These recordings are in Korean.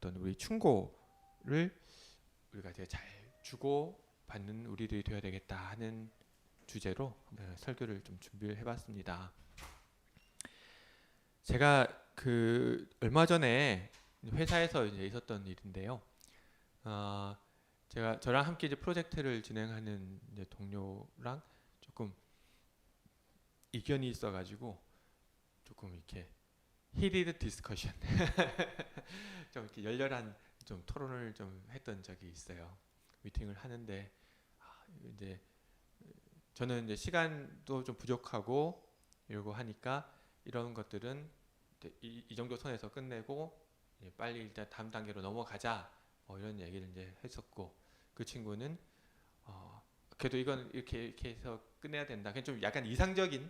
어떤 우리 충고를 우리가 되게 잘 주고 받는 우리들이 되어야 되겠다 하는 주제로 설교를 좀 준비를 해봤습니다. 제가 그 얼마 전에 회사에서 이제 있었던 일인데요. 제가 저랑 함께 이제 프로젝트를 진행하는 이제 동료랑 조금 이견이 있어가지고 조금 이렇게 히리드 디스커션 좀 이렇게 열렬한 좀 토론을 좀 했던 적이 있어요. 미팅을 하는데 이제 저는 이제 시간도 좀 부족하고 이러고 하니까 이런 것들은 이 정도 선에서 끝내고 빨리 일단 다음 단계로 넘어가자 이런 얘기를 이제 했었고, 그 친구는 그래도 이건 이렇게 해서 끝내야 된다. 그냥 좀 약간 이상적인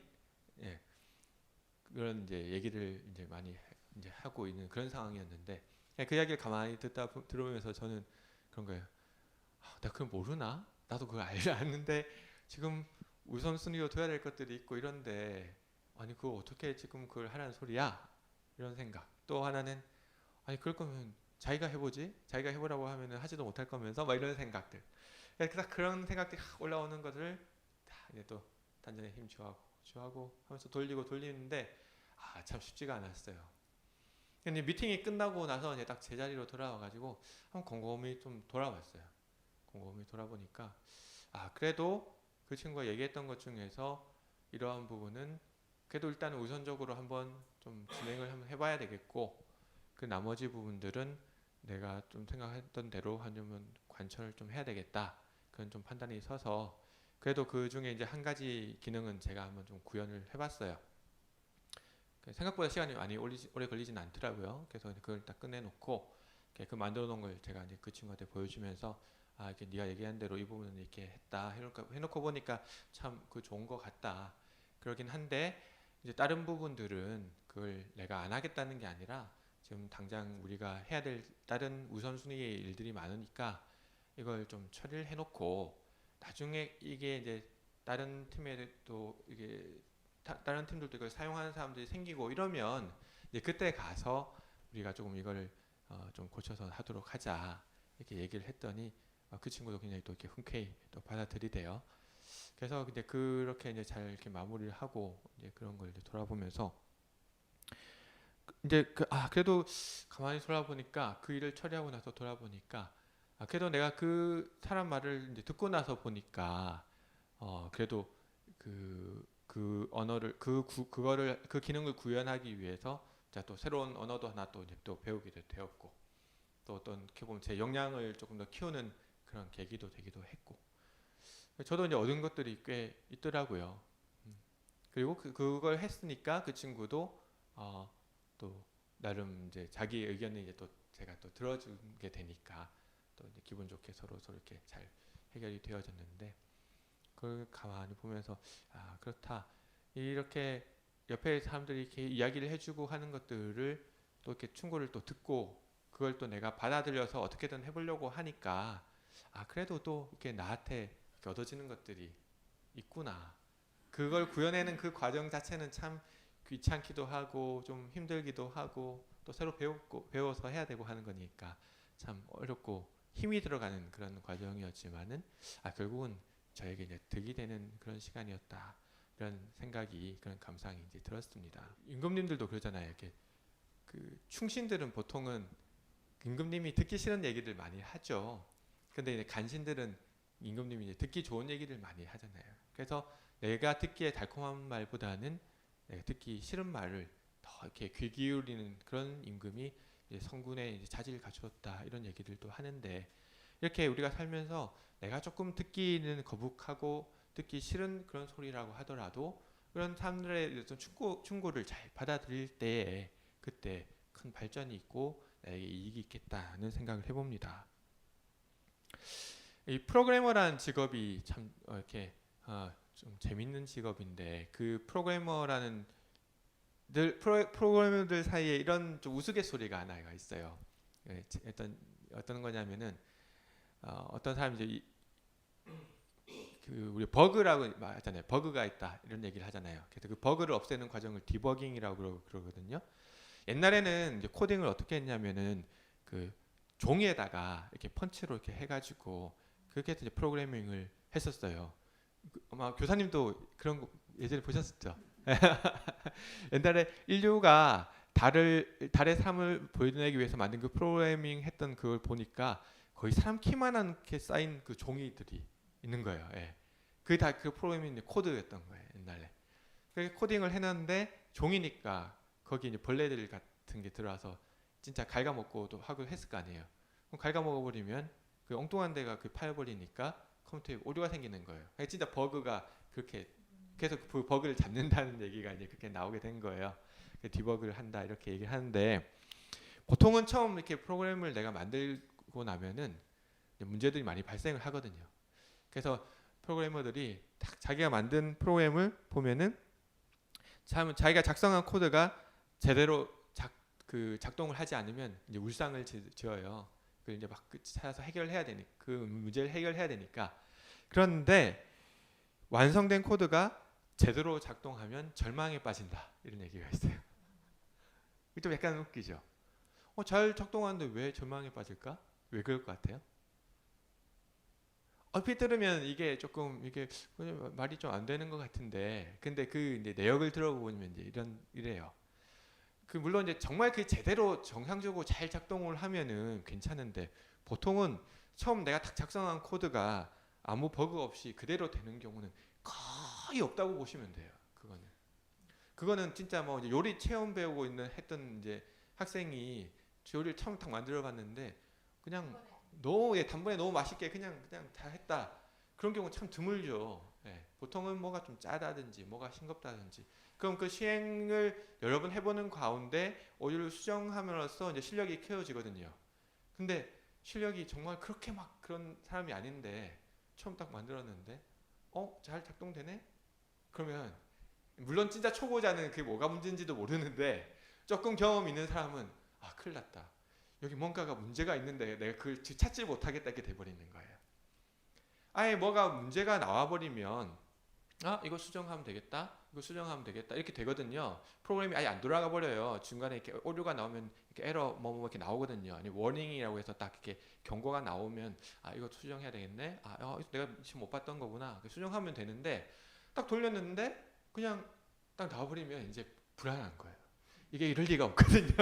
그런 이제 얘기를 이제 많이 이제 하고 있는 그런 상황이었는데, 그 이야기를 가만히 들어보면서 저는 그런 거예요. 나 그걸 모르나? 나도 그걸 아는데 지금 우선순위로 둬야 될 것들이 있고 이런데 아니 그거 어떻게 지금 그걸 하라는 소리야? 이런 생각. 또 하나는 아니 그럴 거면 자기가 해보지? 자기가 해보라고 하면은 하지도 못할 거면서 막 이런 생각들. 딱 그런 생각들이 올라오는 것을 다 이제 또 단전에 힘 주하고 하면서 돌리는데 참 쉽지가 않았어요. 근데 미팅이 끝나고 나서 이제 딱 제자리로 돌아와가지고 한번 곰곰이 좀 돌아봤어요. 곰곰이 돌아보니까 그래도 그 친구가 얘기했던 것 중에서 이러한 부분은 그래도 일단 우선적으로 한번 좀 진행을 한번 해봐야 되겠고, 그 나머지 부분들은 내가 좀 생각했던 대로 하려면 관철을 좀 해야 되겠다, 그런 좀 판단이 서서 그래도 그 중에 이제 한 가지 기능은 제가 한번 좀 구현을 해봤어요. 생각보다 시간이 많이 오래 걸리진 않더라고요. 그래서 그걸 딱 끝내놓고 그 만들어 놓은 걸 제가 이제 그 친구한테 보여주면서 이렇게 네가 얘기한 대로 이 부분은 이렇게 했다 해놓고 보니까 참 그 좋은 것 같다. 그러긴 한데 이제 다른 부분들은 그걸 내가 안 하겠다는 게 아니라 지금 당장 우리가 해야 될 다른 우선순위의 일들이 많으니까 이걸 좀 처리를 해놓고 나중에 이게 이제 다른 팀에도 이게 다른 팀들도 이걸 사용하는 사람들이 생기고 이러면 이제 그때 가서 우리가 조금 이걸 좀 고쳐서 하도록 하자 이렇게 얘기를 했더니 그 친구도 굉장히 또 이렇게 흔쾌히 또 받아들이대요. 그래서 이제 그렇게 이제 잘 이렇게 마무리를 하고 이제 그런 걸 이제 돌아보면서 이제 그래도 가만히 돌아보니까 그 일을 처리하고 나서 돌아보니까 그래도 내가 그 사람 말을 이제 듣고 나서 보니까 그래도 그 언어를 그거를 그 기능을 구현하기 위해서 또 새로운 언어도 하나 또 이제 또 배우게 되었고, 또 어떻게 보면 제 역량을 조금 더 키우는 그런 계기도 되기도 했고, 저도 이제 얻은 것들이 꽤 있더라고요. 그리고 그걸 했으니까 그 친구도 또 나름 이제 자기 의견을 이제 또 제가 또 들어주게 되니까 또 이제 기분 좋게 서로 이렇게 잘 해결이 되어졌는데, 그걸 가만히 보면서 그렇다, 이렇게 옆에 사람들이 이렇게 이야기를 해주고 하는 것들을 또 이렇게 충고를 또 듣고 그걸 또 내가 받아들여서 어떻게든 해보려고 하니까 그래도 또 이렇게 나한테 이렇게 얻어지는 것들이 있구나. 그걸 구현해낸 그 과정 자체는 참 귀찮기도 하고 좀 힘들기도 하고 또 새로 배워서 해야 되고 하는 거니까 참 어렵고 힘이 들어가는 그런 과정이었지만은 결국은 저에게 이제 득이 되는 그런 시간이었다, 이런 생각이, 그런 감상이 이제 들었습니다. 임금님들도 그러잖아요. 이렇게 그 충신들은 보통은 임금님이 듣기 싫은 얘기들 많이 하죠. 근데 이제 간신들은 임금님이 이제 듣기 좋은 얘기를 많이 하잖아요. 그래서 내가 듣기에 달콤한 말보다는 내가 듣기 싫은 말을 더 이렇게 귀 기울이는 그런 임금이 이제 성군의 이제 자질을 갖추었다, 이런 얘기들도 하는데, 이렇게 우리가 살면서 내가 조금 듣기는 거북하고 듣기 싫은 그런 소리라고 하더라도 그런 사람들의 어떤 충고를 잘 받아들일 때에 그때 큰 발전이 있고 나에게 이익이 있겠다는 생각을 해봅니다. 이 프로그래머라는 직업이 참 이렇게 좀 재밌는 직업인데, 그 프로그래머들 사이에 이런 좀 우스갯소리가 하나가 있어요. 어떤 거냐면은 어떤 사람이 이제 우리 버그라고 말하잖아요. 버그가 있다, 이런 얘기를 하잖아요. 그래서 그 버그를 없애는 과정을 디버깅이라고 그러거든요. 옛날에는 이제 코딩을 어떻게 했냐면은 그 종이에다가 이렇게 펀치로 이렇게 해가지고 그렇게 해서 이제 프로그래밍을 했었어요. 아마 교사님도 그런 거 예전에 보셨었죠? 옛날에 인류가 달의 삶을 보여내기 위해서 만든 그 프로그래밍 했던 그걸 보니까 거의 사람 키만한 게 쌓인 그 종이들이 있는 거예요. 예. 그게 다 그 프로그래밍 코드였던 거예요. 옛날에. 그렇게 코딩을 해놨는데 종이니까 거기 이제 벌레들 같은 게 들어와서 진짜 갉아먹고도 하고 했을 거 아니에요. 그럼 갉아먹어버리면 그 엉뚱한 데가 그 파여버리니까 컴퓨터에 오류가 생기는 거예요. 진짜 버그가 그렇게 계속 그 버그를 잡는다는 얘기가 이제 그렇게 나오게 된 거예요. 디버그를 한다 이렇게 얘기를 하는데 보통은 처음 이렇게 프로그램을 내가 만들고 나면은 문제들이 많이 발생을 하거든요. 그래서 프로그래머들이 딱 자기가 만든 프로그램을 보면은 참 자기가 작성한 코드가 제대로 작동을 하지 않으면 이제 울상을 지어요. 그 이제 막 찾아서 해결해야 되니 그 문제를 해결해야 되니까. 그런데 완성된 코드가 제대로 작동하면 절망에 빠진다 이런 얘기가 있어요. 좀 약간 웃기죠. 잘 작동하는데 왜 절망에 빠질까? 왜 그럴 것 같아요? 얼핏 들으면 이게 조금 이게 말이 좀 안 되는 것 같은데, 근데 그 이제 내역을 들어보면 이제 이래요. 그 물론 이제 정말 그 제대로 정상적으로 잘 작동을 하면은 괜찮은데 보통은 처음 내가 딱 작성한 코드가 아무 버그 없이 그대로 되는 경우는 거의 없다고 보시면 돼요. 그거는 진짜 뭐 이제 요리 체험 배우고 있는 했던 이제 학생이 요리를 처음 딱 만들어봤는데 그냥 너무 단번에 너무 맛있게 그냥 다 했다. 그런 경우 참 드물죠. 예, 보통은 뭐가 좀 짜다든지 뭐가 싱겁다든지. 그럼 그 시행을 여러 번 해보는 가운데 오류를 수정함으로써 이제 실력이 키워지거든요. 근데 실력이 정말 그렇게 막 그런 사람이 아닌데 처음 딱 만들었는데 잘 작동되네? 그러면 물론 진짜 초보자는 그게 뭐가 문제인지도 모르는데 조금 경험 있는 사람은 큰일 났다. 여기 뭔가가 문제가 있는데 내가 그걸 찾지 못하겠다 이렇게 돼버리는 거예요. 아예 뭐가 문제가 나와버리면 이거 수정하면 되겠다. 이거 수정하면 되겠다. 이렇게 되거든요. 프로그램이 아예 안 돌아가 버려요. 중간에 이렇게 오류가 나오면 이렇게 에러 뭐 이렇게 나오거든요. 아니 워닝이라고 해서 딱 이렇게 경고가 나오면 이거 수정해야 되겠네. 내가 지금 못 봤던 거구나. 수정하면 되는데 딱 돌렸는데 그냥 딱 나와버리면 이제 불안한 거예요. 이게 이럴 리가 없거든요.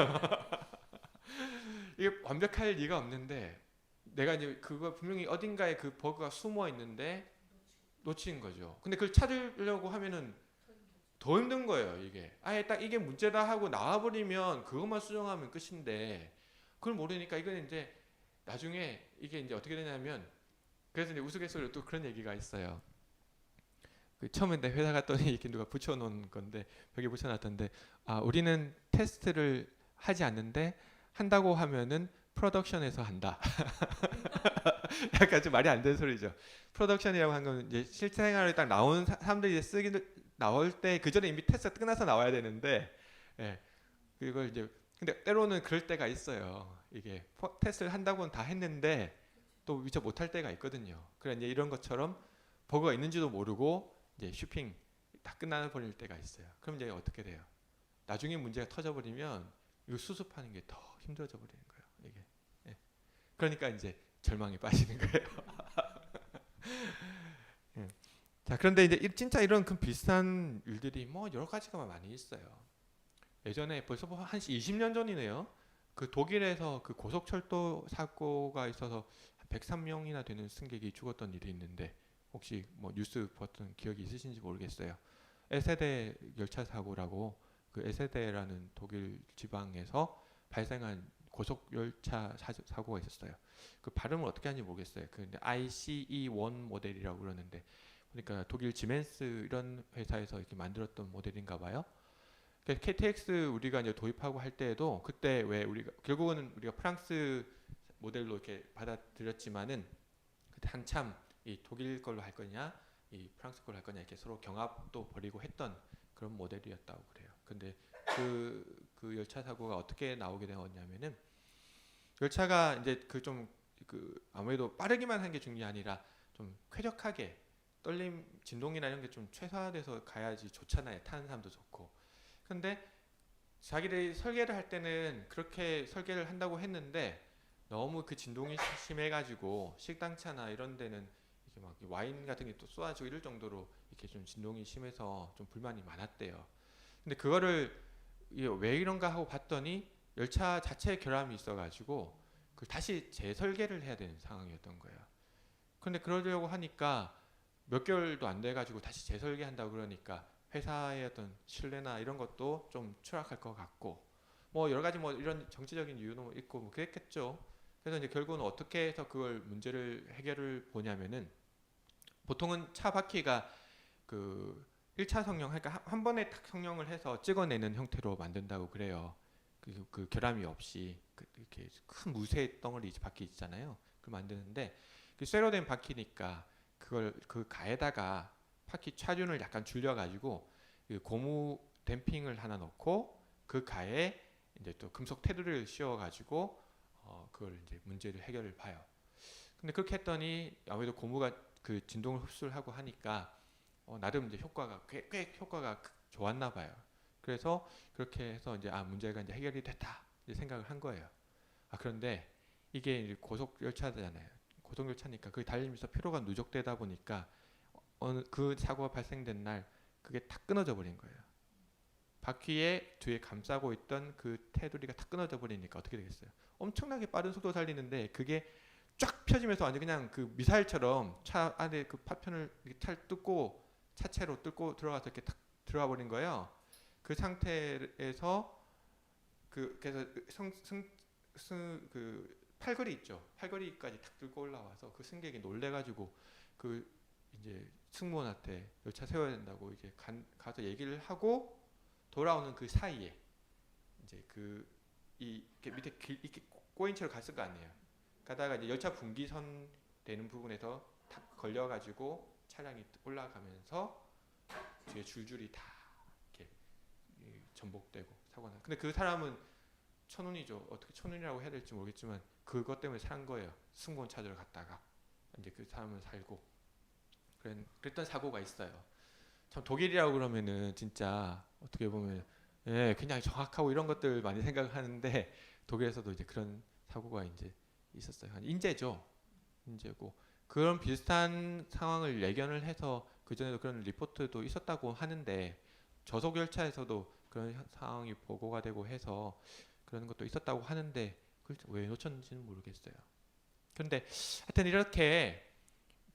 이게 완벽할 리가 없는데 내가 이제 그거 분명히 어딘가에 그 버그가 숨어 있는데 놓친 거죠. 근데 그걸 찾으려고 하면은 더 힘든 거예요. 이게 아예 딱 이게 문제다 하고 나와버리면 그것만 수정하면 끝인데 그걸 모르니까 이건 이제 나중에 이게 이제 어떻게 되냐면 그래서 이제 우스갯소리로 또 그런 얘기가 있어요. 처음에 내 회사 갔더니 이렇게 누가 붙여놓은 건데 벽에 붙여놨던데 우리는 테스트를 하지 않는데 한다고 하면은 프로덕션에서 한다. 약간 좀 말이 안 되는 소리죠. 프로덕션이라고 하는 건 이제 실생활에 딱 나오는 사람들이 이제 쓰기 나올 때 그 전에 이미 테스트가 끝나서 나와야 되는데, 예, 그걸 이제 근데 때로는 그럴 때가 있어요. 이게 테스트를 한다고는 다 했는데 또 미처 못할 때가 있거든요. 그래 이제 이런 것처럼 버그가 있는지도 모르고 이제 쇼핑 다 끝나 버릴 때가 있어요. 그럼 이제 어떻게 돼요? 나중에 문제가 터져버리면 이거 수습하는 게 더 힘들어져 버리는 거예요. 이게. 예. 그러니까 이제 절망에 빠지는 거예요. 예. 자, 그런데 이제 진짜 이런 그 비슷한 일들이 뭐 여러 가지가 많이 있어요. 예전에 벌써 한 20년 전이네요. 그 독일에서 그 고속철도 사고가 있어서 103명이나 되는 승객이 죽었던 일이 있는데 혹시 뭐 뉴스 봤던 기억이 있으신지 모르겠어요. 에세대 열차 사고라고 그 에세대라는 독일 지방에서 발생한 고속 열차 사고가 있었어요. 그 발음을 어떻게 하는지 모르겠어요. 그 ICE-1 모델이라고 그러는데 그러니까 독일 지멘스 이런 회사에서 이렇게 만들었던 모델인가 봐요. KTX 우리가 이제 도입하고 할 때에도 그때 왜 우리가 결국은 우리가 프랑스 모델로 이렇게 받아들였지만은 그때 한참 이 독일 걸로 할 거냐 이 프랑스 걸로 할 거냐 이렇게 서로 경합도 벌이고 했던 그런 모델이었다고 그래요. 근데 그 열차 사고가 어떻게 나오게 되었냐면은 열차가 이제 그 아무래도 빠르기만 한 게 중요한 게 아니라 좀 쾌적하게 떨림 진동이나 이런 게 좀 최소화돼서 가야지 좋잖아요. 타는 사람도 좋고. 근데 자기들이 설계를 할 때는 그렇게 설계를 한다고 했는데 너무 그 진동이 심해가지고 식당차나 이런 데는 이렇게 막 와인 같은 게 또 쏟아지고 이럴 정도로 이렇게 좀 진동이 심해서 좀 불만이 많았대요. 근데 그거를 이게 왜 이런가 하고 봤더니 열차 자체에 결함이 있어가지고 그 다시 재설계를 해야 되는 상황이었던 거예요. 근데 그러려고 하니까 몇 개월도 안 돼가지고 다시 재설계한다고 그러니까 회사의 어떤 신뢰나 이런 것도 좀 추락할 것 같고 뭐 여러 가지 뭐 이런 정치적인 이유도 있고 뭐 그랬겠죠. 그래서 이제 결국은 어떻게 해서 그걸 문제를 해결을 보냐면은 보통은 차 바퀴가 그 1차 성형 그러니까 한 번에 탁 성형을 해서 찍어내는 형태로 만든다고 그래요. 그 결함이 없이 이렇게 큰 무쇠 덩어리 바퀴 있잖아요. 그걸 만드는데 그 쇠로 된 바퀴니까 그걸 그 가에다가 바퀴 차륜을 약간 줄여가지고 그 고무 댐핑을 하나 넣고 그 가에 이제 또 금속 테두리를 씌워가지고 그걸 이제 문제를 해결을 봐요. 근데 그렇게 했더니 아무래도 고무가 그 진동을 흡수를 하고 하니까 나름 이제 효과가 꽤 효과가 좋았나 봐요. 그래서 그렇게 해서 이제 문제가 이제 해결이 됐다 이제 생각을 한 거예요. 그런데 이게 이제 고속 열차잖아요. 고속 열차니까 그 달리면서 피로가 누적되다 보니까 어느 그 사고가 발생된 날 그게 탁 끊어져 버린 거예요. 바퀴에 뒤에 감싸고 있던 그 테두리가 탁 끊어져 버리니까 어떻게 되겠어요? 엄청나게 빠른 속도로 달리는데 그게 쫙 펴지면서 완전 그냥 그 미사일처럼 차 안에 그 파편을 차를 뚫고 차체로 뚫고 들어가서 이렇게 탁 들어가 버린 거예요. 그 상태에서 그래서 그 팔걸이 있죠. 팔걸이까지 탁 들고 올라와서 그 승객이 놀래가지고 그 이제 승무원한테 열차 세워야 된다고 이제 가서 얘기를 하고 돌아오는 그 사이에 이제 이 밑에 이렇게 꼬인 채로 갔을 거 아니에요. 가다가 이제 열차 분기선 되는 부분에서 탁 걸려가지고 차량이 올라가면서 뒤에 줄줄이 다 이렇게 전복되고 사고나. 근데 그 사람은 천운이죠. 어떻게 천운이라고 해야 될지 모르겠지만 그것 때문에 산 거예요. 승무원 찾으러 갔다가 이제 그 사람은 살고 그랬던 사고가 있어요. 참 독일이라고 그러면은 진짜 어떻게 보면 그냥 정확하고 이런 것들 많이 생각하는데 독일에서도 이제 그런 사고가 이제 있었어요. 인재죠. 인재고 그런 비슷한 상황을 예견을 해서 그 전에도 그런 리포트도 있었다고 하는데 저속 열차에서도 그런 상황이 보고가 되고 해서 그런 것도 있었다고 하는데 그걸 왜 놓쳤는지는 모르겠어요. 그런데 하여튼 이렇게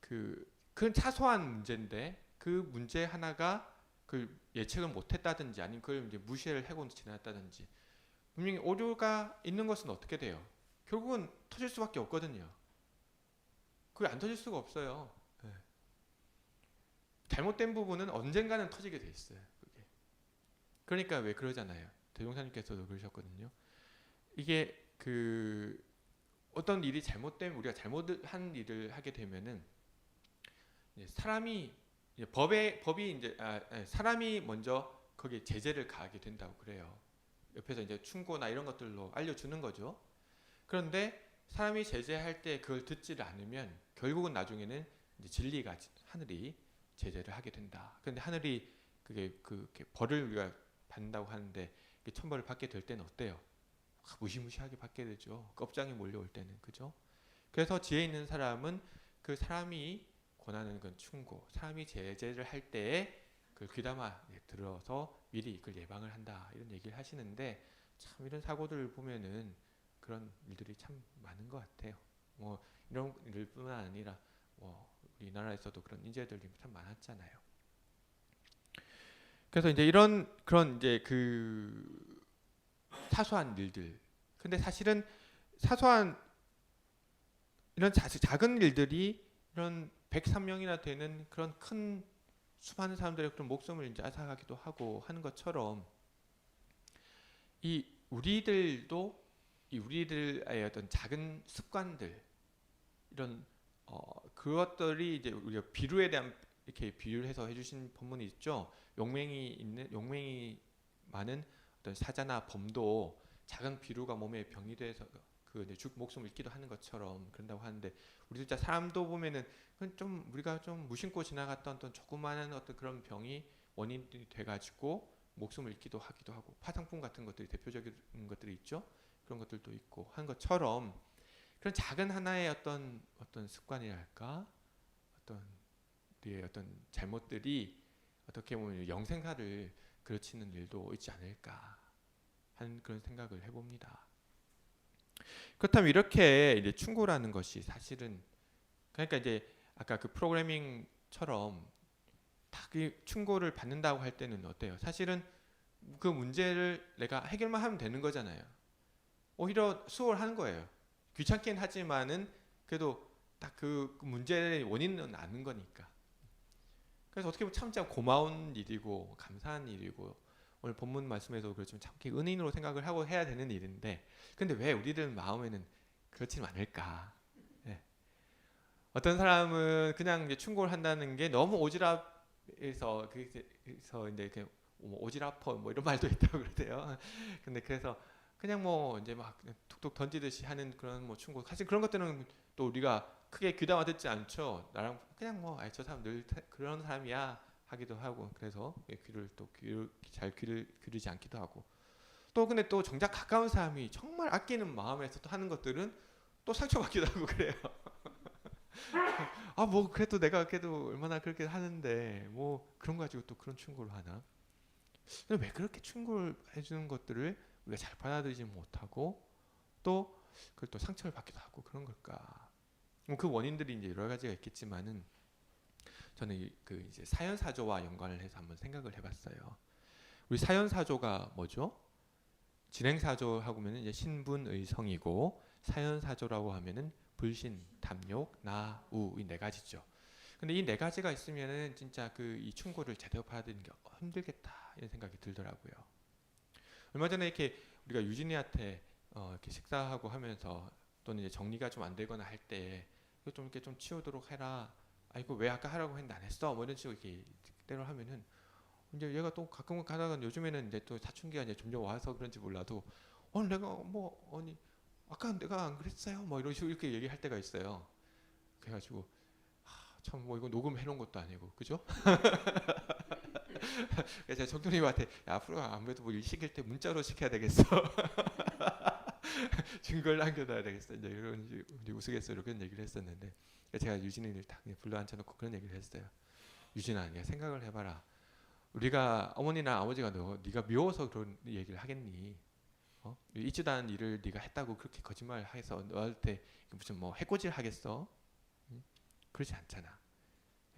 큰 사소한 문제인데 그 문제 하나가 그 예측을 못했다든지 아니면 그걸 이제 무시를 하고 지나갔다든지 분명히 오류가 있는 것은 어떻게 돼요? 결국은 터질 수밖에 없거든요. 그게 안 터질 수가 없어요. 네. 잘못된 부분은 언젠가는 터지게 돼 있어요. 그게. 그러니까 왜 그러잖아요. 대종사님께서도 그러셨거든요. 이게 어떤 일이 잘못되면 우리가 잘못한 일을 하게 되면은 사람이 법이 이제 사람이 먼저 거기에 제재를 가하게 된다고 그래요. 옆에서 이제 충고나 이런 것들로 알려주는 거죠. 그런데 사람이 제재할 때 그걸 듣지를 않으면 결국은 나중에는 이제 진리가 하늘이 제재를 하게 된다. 그런데 하늘이 그게 벌을 우리가 받는다고 하는데 천벌을 받게 될 때는 어때요? 무시무시하게 받게 되죠. 겁장이 몰려올 때는 그죠? 그래서 지혜 있는 사람은 그 사람이 권하는 건 충고, 사람이 제재를 할 때에 그걸 귀담아 들어서 미리 그걸 예방을 한다 이런 얘기를 하시는데 참 이런 사고들을 보면은 그런 일들이 참 많은 것 같아요. 뭐 이런 일뿐만 아니라 뭐 우리나라에서도 그런 인재들이 참 많았잖아요. 그래서 이제 그런 이제 사소한 일들. 근데 사실은 사소한 이런 작은 일들이 이런 103명이나 되는 그런 큰 수많은 사람들의 그런 목숨을 이제 앗아가기도 하고 하는 것처럼 우리들의 어떤 작은 습관들 이런 그것들이 이제 우리가 비루에 대한 이렇게 비유를 해서 해주신 본문이 있죠. 용맹이 많은 어떤 사자나 범도 작은 비루가 몸에 병이 돼서 목숨을 잃기도 하는 것처럼 그런다고 하는데 우리 진짜 사람도 보면은 좀 우리가 좀 무심코 지나갔던 어떤 조그마한 어떤 그런 병이 원인이 돼가지고 목숨을 잃기도 하기도 하고 화상풍 같은 것들이 대표적인 것들이 있죠. 그런 것들도 있고 한 것처럼 그런 작은 하나의 어떤 습관이랄까, 어떤 우리의 어떤 잘못들이 어떻게 보면 영생사를 그르치는 일도 있지 않을까 하는 그런 생각을 해봅니다. 그렇다면 이렇게 이제 충고라는 것이 사실은, 그러니까 이제 아까 그 프로그래밍처럼 딱 충고를 받는다고 할 때는 어때요? 사실은 그 문제를 내가 해결만 하면 되는 거잖아요. 오히려 수월한 거예요. 귀찮긴 하지만은 그래도 딱 그 문제의 원인은 아는 거니까. 그래서 어떻게 보면 참 고마운 일이고 감사한 일이고, 오늘 본문 말씀에서 그렇지만 참 은인으로 생각을 하고 해야 되는 일인데, 근데 왜 우리들 마음에는 그렇지는 않을까? 네. 어떤 사람은 그냥 이제 충고를 한다는 게 너무 오지랖에서, 그래서 이제 이렇게 오지랖퍼 뭐 이런 말도 있다고 그러대요. 근데 그래서 그냥 뭐 이제 막 툭툭 던지듯이 하는 그런 뭐 충고, 사실 그런 것들은 또 우리가 크게 귀담아 듣지 않죠. 나랑 그냥 뭐 저 사람 늘 그런 사람이야 하기도 하고, 그래서 귀를 기르지 않기도 하고, 또 근데 또 정작 가까운 사람이 정말 아끼는 마음에서 또 하는 것들은 또 상처받기도 하고 그래요. 아 뭐 그래도 내가 그래도 얼마나 그렇게 하는데 뭐 그런 거 가지고 또 그런 충고를 하나? 근데 왜 그렇게 충고를 해주는 것들을 우리가 잘 받아들이지 못하고 또 그걸 또 상처를 받기도 하고 그런 걸까? 그 원인들이 이제 여러 가지가 있겠지만은, 저는 그 이제 사연사조와 연관을 해서 한번 생각을 해봤어요. 우리 사연사조가 뭐죠? 진행사조 하면은 이제 신분의성이고, 사연사조라고 하면은 불신, 탐욕, 나, 우, 이 네 가지죠. 근데 이 네 가지가 있으면은 진짜 그 이 충고를 제대로 받아들이는 게 힘들겠다 이런 생각이 들더라고요. 얼마 전에 이렇게 우리가 유진이한테 이렇게 식사하고 하면서, 또는 이제 정리가 좀 안 되거나 할 때 이거 좀 이렇게 좀 치우도록 해라. 아 이거 왜 아까 하라고 했는데 안 했어? 뭐 이런 식으로 이렇게 때로 하면은, 이제 얘가 또 가끔 가다가 요즘에는 이제 또 사춘기가 이제 점점 와서 그런지 몰라도 내가 뭐 아니 아까 내가 안 그랬어요? 뭐 이런 식으로 이렇게 얘기할 때가 있어요. 그래가지고 참 뭐 이거 녹음해 놓은 것도 아니고 그죠? 그래서 제가 정동님한테 앞으로 아무래도 뭐 일 시킬 때 문자로 시켜야 되겠어. 증거를 남겨놔야 되겠어. 이제 이런 우스갯소리로 그런 얘기를 했었는데, 제가 유진이를 딱 불러 앉혀놓고 그런 얘기를 했어요. 유진아, 네가 생각을 해봐라. 우리가 어머니나 아버지가 네가 미워서 그런 얘기를 하겠니? 있지도 않은 일을 네가 했다고 그렇게 거짓말해서 너한테 무슨 뭐 해코지를 하겠어? 응? 그렇지 않잖아.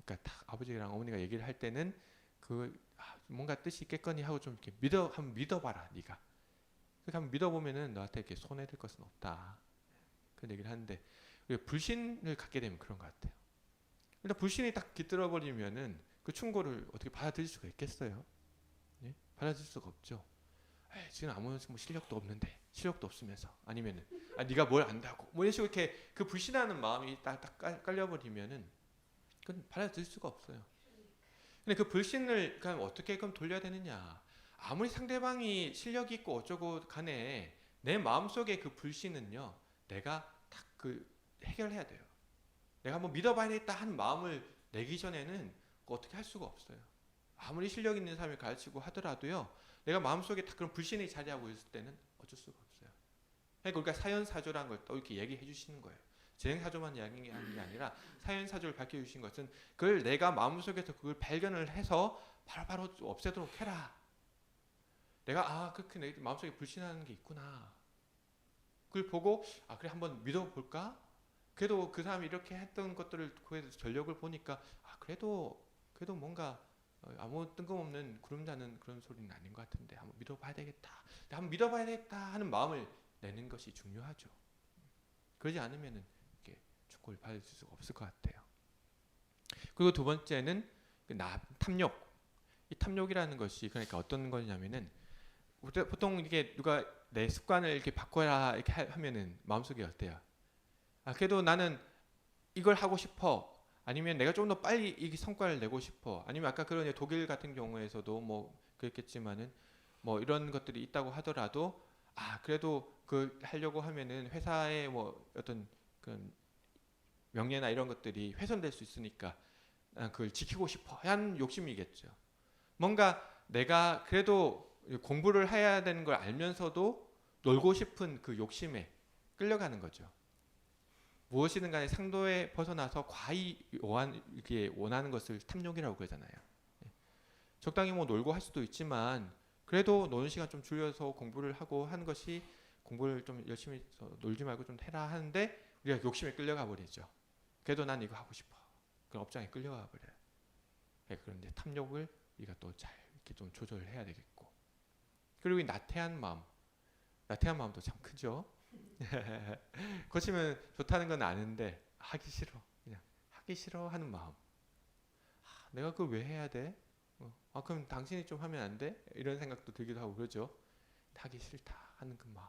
그러니까 딱 아버지랑 어머니가 얘기를 할 때는 뭔가 뜻이 있겠거니 하고 좀 이렇게 한번 믿어봐라, 네가. 그렇게 한번 믿어보면은 너한테 이렇게 손해될 것은 없다. 그런 얘기를 하는데, 불신을 갖게 되면 그런 것 같아요. 일단 불신이 딱 깃들어 버리면은 그 충고를 어떻게 받아들일 수가 있겠어요? 예? 받아들일 수가 없죠. 지금 아무 뭐 실력도 없는데, 실력도 없으면서, 아니면은 네가 뭘 안다고 뭐 이런 식으로 이렇게 그 불신하는 마음이 딱 깔려버리면은 그건 받아들일 수가 없어요. 근데 그 불신을 그럼 어떻게 그럼 돌려야 되느냐? 아무리 상대방이 실력이 있고 어쩌고 간에 내 마음속에 그 불신은요, 내가 딱 그 해결해야 돼요. 내가 한번 믿어봐야겠다 하는 마음을 내기 전에는 어떻게 할 수가 없어요. 아무리 실력 있는 사람이 가르치고 하더라도요, 내가 마음속에 딱 그런 불신이 자리하고 있을 때는 어쩔 수가 없어요. 그러니까 사연사조라는 걸 또 이렇게 얘기해 주시는 거예요. 진행사조만 이야기하는 게 아니라 사연사조를 밝혀주신 것은 그걸 내가 마음속에서 그걸 발견을 해서 바로바로 없애도록 해라. 내가 그렇게 내 마음속에 불신하는 게 있구나. 그걸 보고 그래 한번 믿어볼까? 그래도 그 사람이 이렇게 했던 것들을 그에서 전력을 보니까 그래도 뭔가 아무 뜬금없는 구름 자는 그런 소리는 아닌 것 같은데 한번 믿어봐야 되겠다. 한번 믿어봐야 되겠다 하는 마음을 내는 것이 중요하죠. 그러지 않으면은 이렇게 축구를 받을 수가 없을 것 같아요. 그리고 두 번째는 탐욕. 이 탐욕이라는 것이 그러니까 어떤 거냐면은, 보통 이게 누가 내 습관을 이렇게 바꿔라 이렇게 하면은 마음속에 어때요? 그래도 나는 이걸 하고 싶어. 아니면 내가 좀 더 빨리 이 성과를 내고 싶어. 아니면 아까 그런 독일 같은 경우에서도 뭐 그랬겠지만은 뭐 이런 것들이 있다고 하더라도 그래도 그 하려고 하면은 회사의 뭐 어떤 그런 명예나 이런 것들이 훼손될 수 있으니까 그걸 지키고 싶어 하는 욕심이겠죠. 뭔가 내가 그래도 공부를 해야 되는 걸 알면서도 놀고 싶은 그 욕심에 끌려가는 거죠. 무엇이든 간에 상도에 벗어나서 과히 이게 원하는 것을 탐욕이라고 그러잖아요. 예. 적당히 뭐 놀고 할 수도 있지만 그래도 노는 시간 좀 줄여서 공부를 하고 하는 것이 공부를 좀 열심히 놀지 말고 좀 해라 하는데 우리가 욕심에 끌려가 버리죠. 그래도 난 이거 하고 싶어. 그럼 업장에 끌려가 버려요. 예, 그런데 탐욕을 우리가 또 잘 이렇게 좀 조절을 해야 되겠고 그리고 이 나태한 마음도 참 크죠. 고치면 좋다는 건 아는데 하기 싫어. 그냥 하기 싫어 하는 마음. 내가 그걸 왜 해야 돼? 그럼 당신이 좀 하면 안 돼? 이런 생각도 들기도 하고 그러죠. 하기 싫다 하는 그 마음.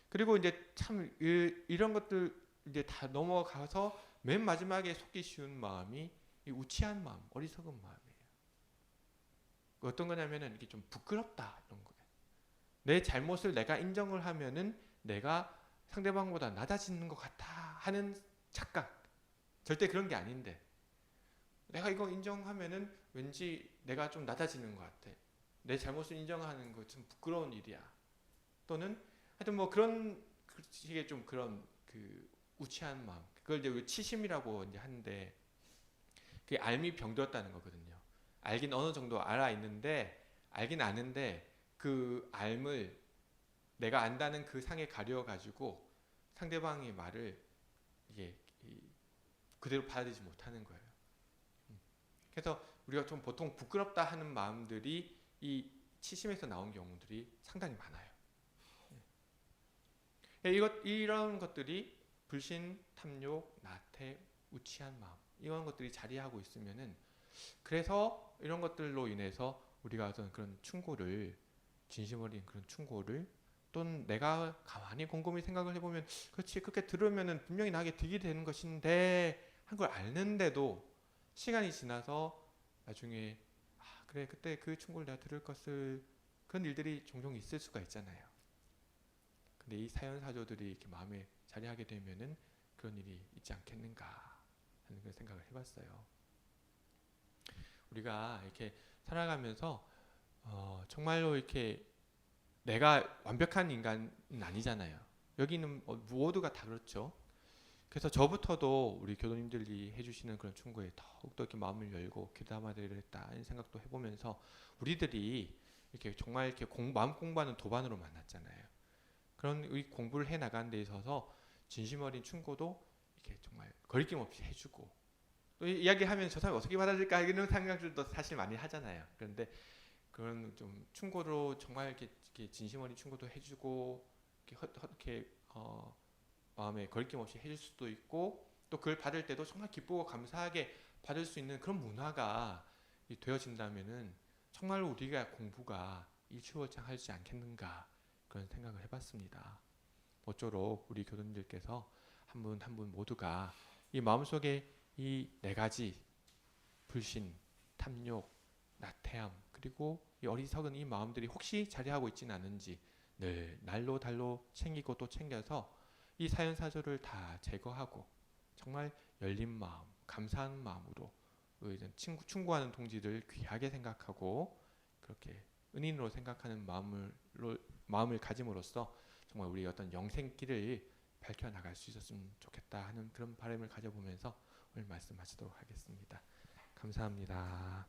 그리고 이제 참 이런 것들 이제 다 넘어가서 맨 마지막에 속기 쉬운 마음이 이 우치한 마음, 어리석은 마음이에요. 어떤 거냐면은 이게 좀 부끄럽다 이런 거예요. 내 잘못을 내가 인정을 하면은 내가 상대방보다 낮아지는 것 같아 하는 착각. 절대 그런 게 아닌데 내가 이거 인정하면은 왠지 내가 좀 낮아지는 것 같아. 내 잘못을 인정하는 거 좀 부끄러운 일이야. 또는 하여튼 뭐 그런 식의 좀 그런 그 우치한 마음. 그걸 이제 치심이라고 이제 하는데 그게 알미 병들었다는 거거든요. 알긴 어느 정도 알아 있는데 알긴 아는데 그 알을 내가 안다는 그 상에 가려 가지고 상대방의 말을 이게 그대로 받아들이지 못하는 거예요. 그래서 우리가 좀 보통 부끄럽다 하는 마음들이 이 치심에서 나온 경우들이 상당히 많아요. 이런 것들이 불신, 탐욕, 나태, 우치한 마음 이런 것들이 자리하고 있으면은 그래서 이런 것들로 인해서 우리가 어떤 그런 충고를 진심 어린 그런 충고를 또는 내가 가만히 곰곰이 생각을 해보면 그렇지 그렇게 들으면은 분명히 나에게 득이 되는 것인데 한 걸 아는데도 시간이 지나서 나중에 그래 그때 그 충고를 내가 들을 것을 그런 일들이 종종 있을 수가 있잖아요. 근데 이 사연사조들이 이렇게 마음에 자리하게 되면은 그런 일이 있지 않겠는가 하는 그런 생각을 해봤어요. 우리가 이렇게 살아가면서 정말로 이렇게 내가 완벽한 인간은 아니잖아요. 여기는 모두가 다 그렇죠. 그래서 저부터도 우리 교도님들이 해주시는 그런 충고에 더욱더 이렇게 마음을 열고 귀담아 들으랬다 이런 생각도 해보면서 우리들이 이렇게 정말 이렇게 마음 공부하는 도반으로 만났잖아요. 그런 공부를 해 나가는 데 있어서 진심 어린 충고도 이렇게 정말 거리낌 없이 해주고 또 이야기하면 저 사람이 어떻게 받아들일까 이런 생각들도 사실 많이 하잖아요. 그런데 그런 좀 충고로 정말 이렇게 진심 어린 충고도 해주고 이렇게 마음에 거리낌 없이 해줄 수도 있고 또 그걸 받을 때도 정말 기쁘고 감사하게 받을 수 있는 그런 문화가 되어진다면은 정말 우리가 공부가 일취월장하지 않겠는가 그런 생각을 해봤습니다. 모쪼록 우리 교도님들께서 한 분 한 분 모두가 이 마음속에 이 네 가지 불신, 탐욕, 나태함 그리고 이 어리석은 이 마음들이 혹시 자리하고 있지는 않은지 늘 날로 달로 챙기고 또 챙겨서 이 사연사조를 다 제거하고 정말 열린 마음, 감사한 마음으로 충고하는 동지들 귀하게 생각하고 그렇게 은인으로 생각하는 마음을 가짐으로써 정말 우리 어떤 영생길을 밝혀나갈 수 있었으면 좋겠다 하는 그런 바람을 가져보면서 오늘 말씀 마치도록 하겠습니다. 감사합니다.